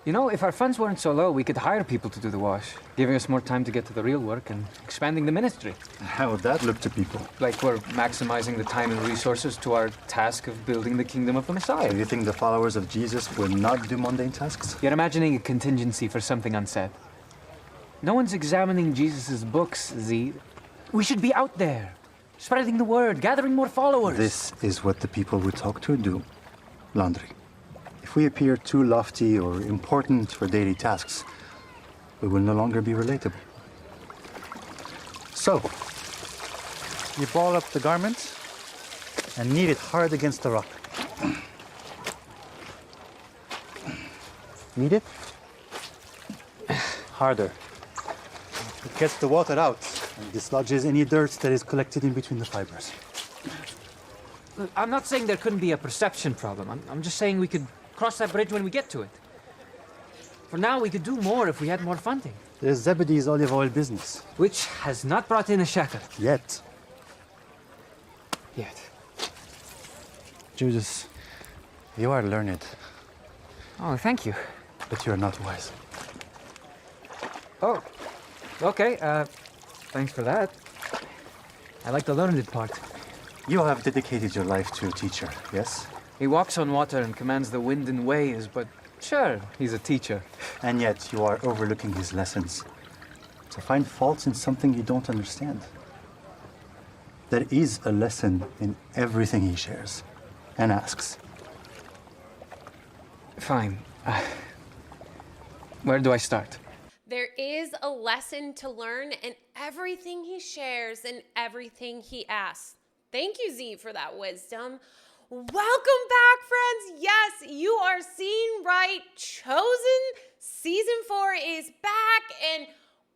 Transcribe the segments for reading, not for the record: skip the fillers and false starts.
You know, if our funds weren't so low, we could hire people to do the wash, giving us more time to get to the real work and expanding the ministry. How would that look to people? Like we're maximizing the time and resources to our task of building the kingdom of the Messiah. So you think the followers of Jesus would not do mundane tasks? You're imagining a contingency for something unsaid. No one's examining Jesus' books, Zee. We should be out there, spreading the word, gathering more followers. This is what the people we talk to do. Laundry. If we appear too lofty or important for daily tasks, we will no longer be relatable. So, you ball up the garment and knead it hard against the rock. Knead it harder. It gets the water out and dislodges any dirt that is collected in between the fibers. Look, I'm not saying there couldn't be a perception problem. I'm just saying we could cross that bridge when we get to it. For now, we could do more if we had more funding. There's Zebedee's olive oil business. Which has not brought in a shekel. Yet. Yet. Judas, you are learned, Oh, thank you. but you are not wise. Oh, okay. Thanks for that. I like the learned part. You have dedicated your life to a teacher, yes? He walks on water and commands the wind and waves, but sure, he's a teacher. And yet you are overlooking his lessons to find faults in something you don't understand. There is a lesson in everything he shares and asks. Fine. Where do I start? There is a lesson to learn in everything he shares and everything he asks. Thank you, Zee, for that wisdom. Welcome back, friends. Yes, you are seeing right. Chosen Season 4 is back, and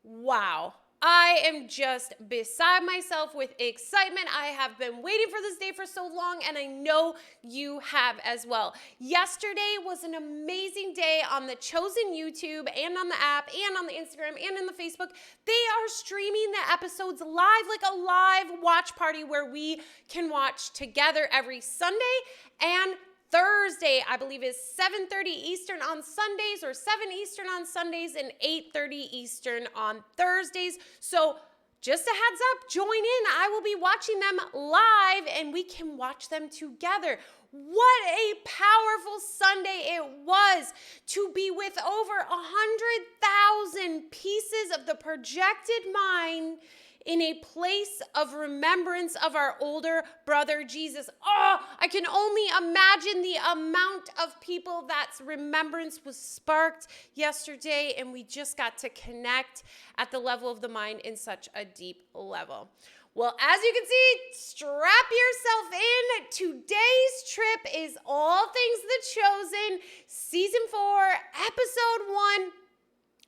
wow. I am just beside myself with excitement. I have been waiting for this day for so long, and I know you have as well. Yesterday was an amazing day on the Chosen YouTube and on the app and on the Instagram and in the Facebook. They are streaming the episodes live, like a live watch party where we can watch together every Sunday and Thursday, I believe, is 7:30 Eastern on Sundays, or 7 Eastern on Sundays, and 8:30 Eastern on Thursdays. So just a heads up, join in. I will be watching them live, and we can watch them together. What a powerful Sunday it was to be with over 100,000 pieces of the projected mind in a place of remembrance of our older brother Jesus. Oh, I can only imagine the amount of people that remembrance was sparked yesterday, and we just got to connect at the level of the mind in such a deep level. Well, as you can see, strap yourself in. Today's trip is All Things the Chosen, Season 4, Episode 1.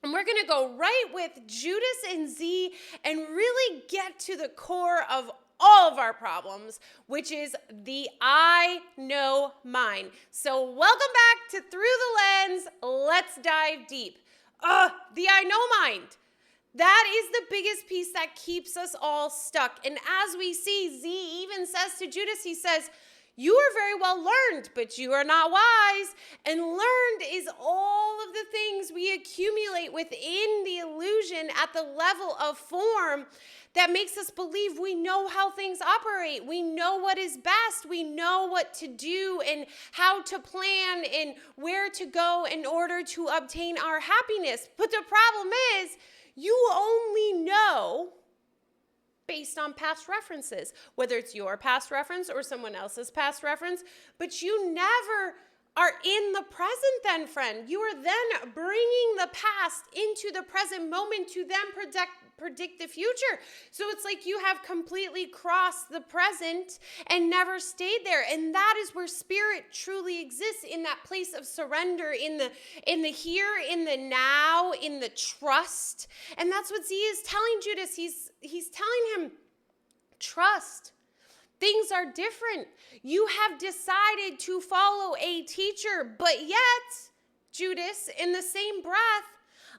And we're going to go right with Judas and Zee and really get to the core of all of our problems, which is the I know mind. So welcome back to Through the Lens. Let's dive deep. The I know mind. That is the biggest piece that keeps us all stuck. And as we see, Zee even says to Judas, he says, "You are very well learned, but you are not wise." And learned is all of the things we accumulate within the illusion at the level of form that makes us believe we know how things operate. We know what is best. We know what to do and how to plan and where to go in order to obtain our happiness. But the problem is, you only know based on past references, whether it's your past reference or someone else's past reference, but you never are in the present then, friend. You are then bringing the past into the present moment to then predict the future. So it's like you have completely crossed the present and never stayed there. And that is where spirit truly exists, in that place of surrender, in the here, in the now, in the trust. And that's what Zee is telling Judas. He's telling him, trust. Things are different. You have decided to follow a teacher, but yet, Judas, in the same breath,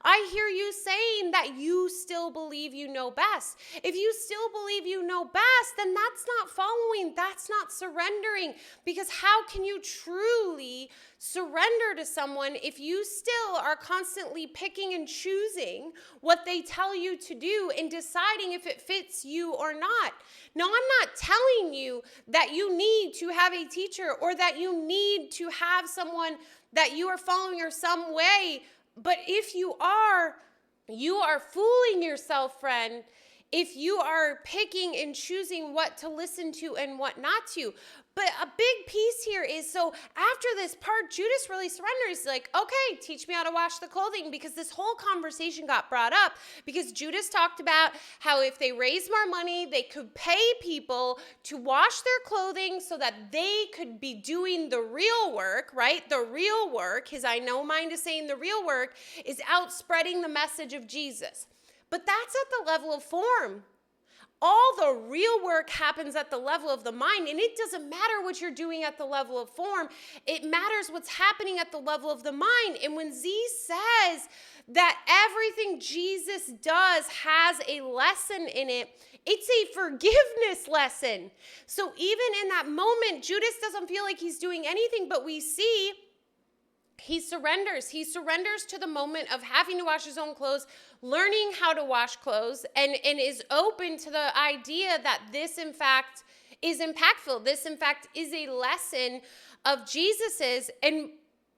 I hear you saying that you still believe you know best. If you still believe you know best, then that's not following. That's not surrendering. Because how can you truly surrender to someone if you still are constantly picking and choosing what they tell you to do and deciding if it fits you or not? Now, I'm not telling you that you need to have a teacher or that you need to have someone that you are following or some way. But if you are fooling yourself, friend, if you are picking and choosing what to listen to and what not to. But a big piece here is, so after this part, Judas really surrenders. He's like, okay, teach me how to wash the clothing, because this whole conversation got brought up because Judas talked about how if they raised more money, they could pay people to wash their clothing so that they could be doing the real work, right? The real work, his I know mind is saying the real work is out spreading the message of Jesus. But that's at the level of form. All the real work happens at the level of the mind, and it doesn't matter what you're doing at the level of form. It matters what's happening at the level of the mind. And when Zee says that everything Jesus does has a lesson in it, it's a forgiveness lesson. So even in that moment, Judas doesn't feel like he's doing anything, but we see he surrenders. He surrenders to the moment of having to wash his own clothes, learning how to wash clothes, and is open to the idea that this, in fact, is impactful. This, in fact, is a lesson of Jesus's. And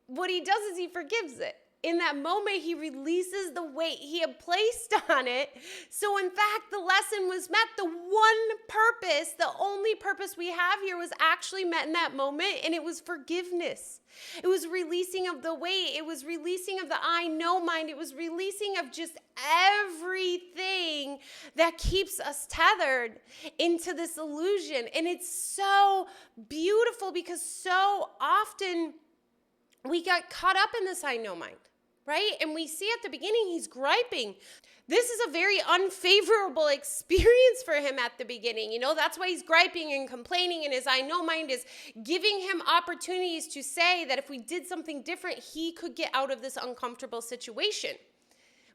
what he does is he forgives it. In that moment, he releases the weight he had placed on it. So, in fact, the lesson was met. The one purpose, the only purpose we have here was actually met in that moment, and it was forgiveness. It was releasing of the weight. It was releasing of the I know mind. It was releasing of just everything that keeps us tethered into this illusion. And it's so beautiful because so often we got caught up in this I know mind, right? And we see at the beginning, he's griping. This is a very unfavorable experience for him at the beginning. You know, that's why he's griping and complaining, and his I know mind is giving him opportunities to say that if we did something different, he could get out of this uncomfortable situation.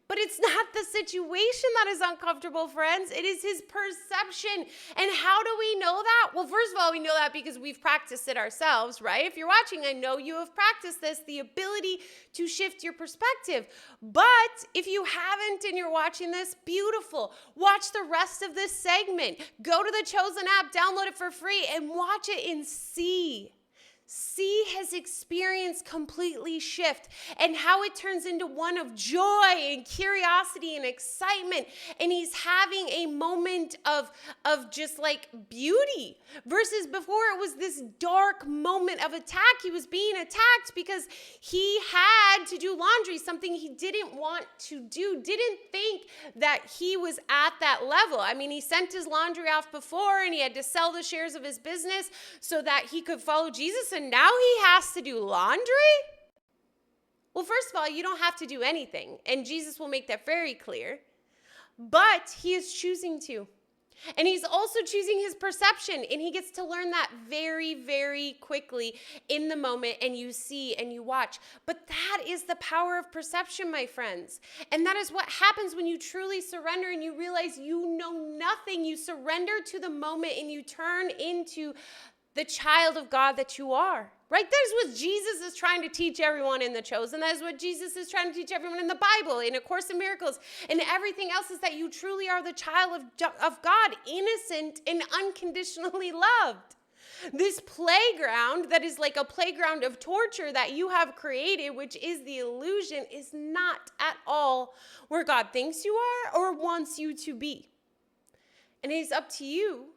But it's not the situation that is uncomfortable, friends. It is his perception. And how do we know that? Well, first of all, we know that because we've practiced it ourselves, right? If you're watching, I know you have practiced this, the ability to shift your perspective. But if you haven't and you're watching this, beautiful. Watch the rest of this segment. Go to the Chosen app, download it for free, and watch it and see. See his experience completely shift and how it turns into one of joy and curiosity and excitement. And he's having a moment of just like beauty versus before it was this dark moment of attack. He was being attacked because he had to do laundry, something he didn't want to do, didn't think that he was at that level. I mean, he sent his laundry off before and he had to sell the shares of his business so that he could follow Jesus, and now he has to do laundry? Well, first of all, you don't have to do anything, and Jesus will make that very clear. But he is choosing to. And he's also choosing his perception, and he gets to learn that very, very quickly in the moment, and you see and you watch. But that is the power of perception, my friends. And that is what happens when you truly surrender and you realize you know nothing. You surrender to the moment and you turn into the child of God that you are, right? That is what Jesus is trying to teach everyone in The Chosen. That is what Jesus is trying to teach everyone in the Bible, in A Course in Miracles, and everything else is that you truly are the child of God, innocent and unconditionally loved. This playground that is like a playground of torture that you have created, which is the illusion, is not at all where God thinks you are or wants you to be. And it is up to you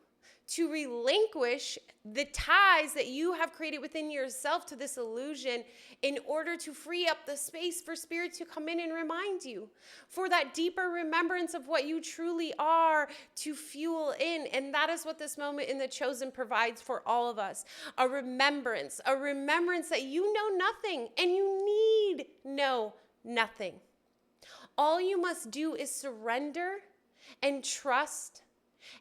to relinquish the ties that you have created within yourself to this illusion in order to free up the space for Spirit to come in and remind you, for that deeper remembrance of what you truly are to fuel in. And that is what this moment in The Chosen provides for all of us. A remembrance that you know nothing and you need know nothing. All you must do is surrender and trust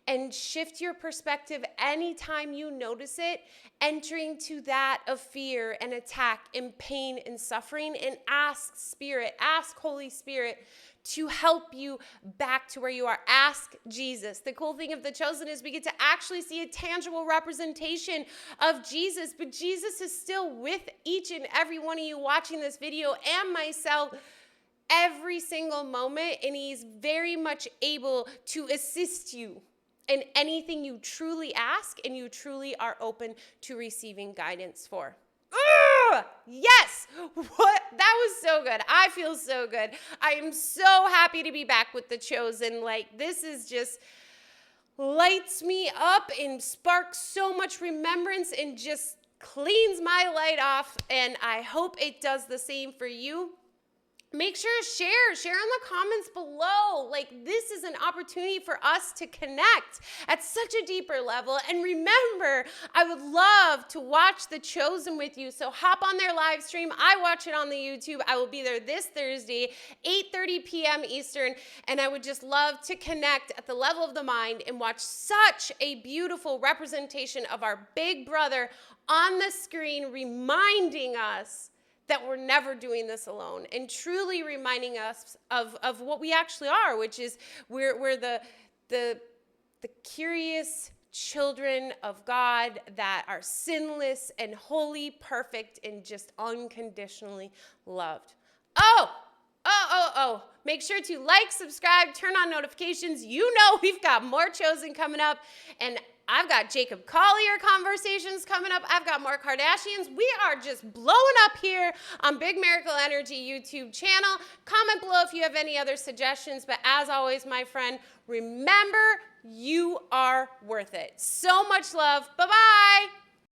and shift your perspective anytime you notice it, entering to that of fear and attack and pain and suffering, and ask Holy Spirit to help you back to where you are. Ask Jesus. The cool thing of The Chosen is we get to actually see a tangible representation of Jesus, but Jesus is still with each and every one of you watching this video and myself every single moment, and he's very much able to assist you in anything you truly ask and you truly are open to receiving guidance for. Yes! What? That was so good. I feel so good. I am so happy to be back with The Chosen. Like, this is just lights me up and sparks so much remembrance and just cleans my light off, and I hope it does the same for you. Make sure to share in the comments below. Like, this is an opportunity for us to connect at such a deeper level. And remember, I would love to watch The Chosen with you. So hop on their live stream. I watch it on the YouTube. I will be there this Thursday, 8:30 p.m. Eastern. And I would just love to connect at the level of the mind and watch such a beautiful representation of our big brother on the screen, reminding us that we're never doing this alone, and truly reminding us of what we actually are, which is we're the curious children of God that are sinless and holy, perfect, and just unconditionally loved. Oh, make sure to like, subscribe, turn on notifications. You know we've got more Chosen coming up, and I've got Jacob Collier conversations coming up. I've got more Kardashians. We are just blowing up here on Big Miracle Energy YouTube channel. Comment below if you have any other suggestions. But as always, my friend, remember, you are worth it. So much love. Bye-bye.